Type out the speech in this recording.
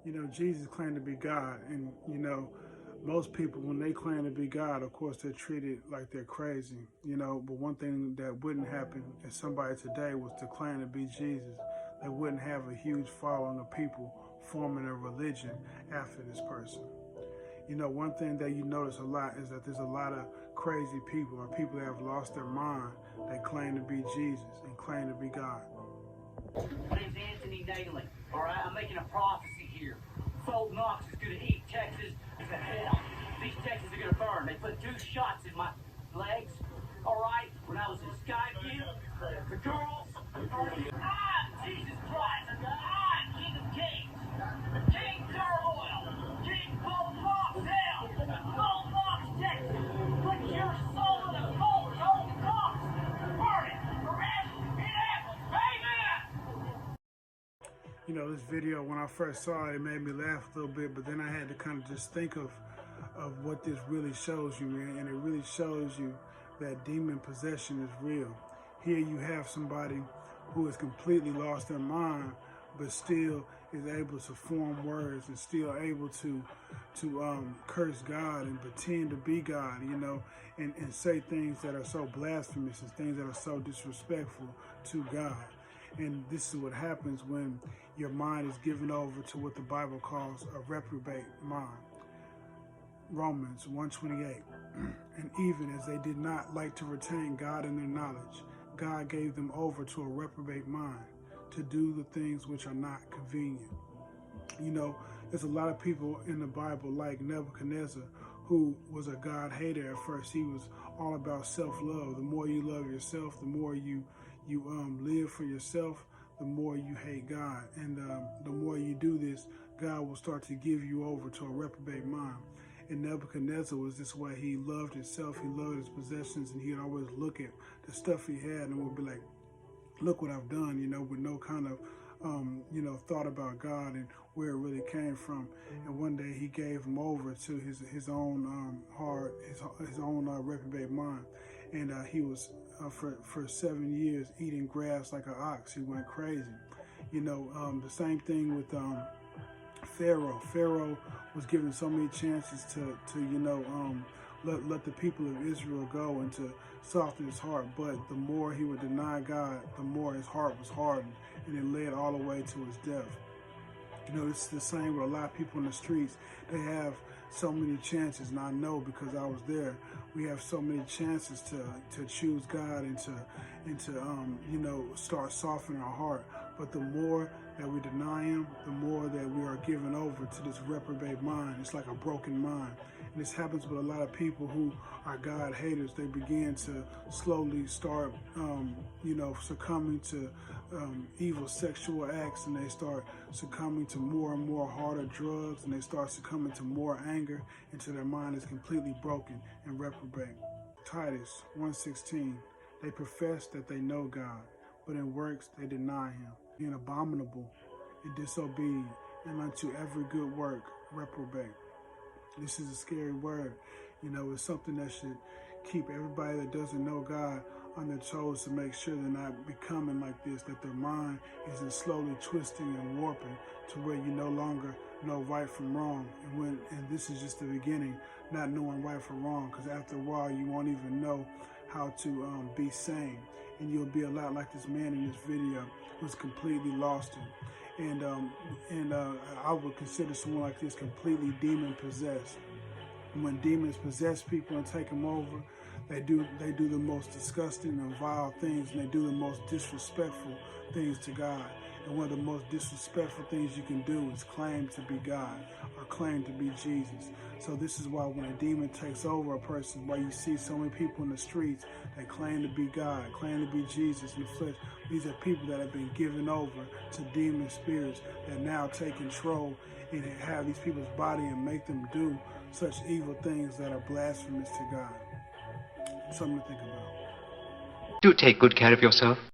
You know, Jesus claimed to be God, and you know, most people, when they claim to be God, of course, they're treated like they're crazy, you know. But one thing that wouldn't happen if somebody today was to claim to be Jesus, they wouldn't have a huge following of people forming a religion after this person. You know, one thing that you notice a lot is that there's a lot of crazy people or people that have lost their mind that claim to be Jesus and claim to be God. My name's Anthony Nalin. All right, I'm making a prophecy here. Fort Knox is going to eat Texas as a hell. These Texas are going to burn. They put 2 shots in my legs. All right, when I was in Skyview, the girls. Jesus Christ! King of Kings. King Turmoil. King Fort Knox hell. Fort Knox, Texas. Put your soul in a Fort Knox. Burn it forever and ever. Amen. You know, this video, when I first saw it, it made me laugh a little bit, but then I had to kind of just think of what this really shows you, man. And it really shows you that demon possession is real. Here you have somebody who has completely lost their mind, but still is able to form words and still able to curse God and pretend to be God, you know, and say things that are so blasphemous and things that are so disrespectful to God. And this is what happens when your mind is given over to what the Bible calls a reprobate mind. Romans 1:28. And even as they did not like to retain God in their knowledge, God gave them over to a reprobate mind to do the things which are not convenient. You know, there's a lot of people in the Bible like Nebuchadnezzar, who was a God hater at first. He was all about self-love. The more you love yourself, the more you live for yourself, the more you hate God. And the more you do this, God will start to give you over to a reprobate mind. And Nebuchadnezzar was this way. He loved himself, he loved his possessions, and he'd always look at the stuff he had and would be like, look what I've done, you know, with no kind of, you know, thought about God and where it really came from. And one day he gave him over to his own his own reprobate mind. And he was, for 7 years, eating grass like an ox. He went crazy. You know, the same thing with Pharaoh. Pharaoh was given so many chances to you know, let the people of Israel go and to soften his heart. But the more he would deny God, the more his heart was hardened, and it led all the way to his death. You know, it's the same with a lot of people in the streets. They have so many chances, and I know because I was there. We have so many chances to choose God and to you know, start softening our heart. But the more that we deny Him, the more that we are given over to this reprobate mind. It's like a broken mind. And this happens with a lot of people who are God haters. They begin to slowly start, you know, succumbing to evil sexual acts, and they start succumbing to more and more harder drugs, and they start succumbing to more anger until their mind is completely broken and reprobate. Titus 1:16, they profess that they know God, but in works they deny Him, being abominable and disobedient, and unto every good work reprobate. This is a scary word. You know, it's something that should keep everybody that doesn't know God on their toes to make sure they're not becoming like this, that their mind isn't slowly twisting and warping to where you no longer know right from wrong. And this is just the beginning, not knowing right from wrong, because after a while you won't even know how to be sane. And you'll be a lot like this man in this video who's completely lost it. And I would consider someone like this completely demon possessed. And when demons possess people and take them over, they do the most disgusting and vile things, and they do the most disrespectful things to God. And one of the most disrespectful things you can do is claim to be God or claim to be Jesus. So this is why when a demon takes over a person, why you see so many people in the streets that claim to be God, claim to be Jesus in the flesh. These are people that have been given over to demon spirits that now take control and have these people's body and make them do such evil things that are blasphemous to God. Something to think about. Do take good care of yourself.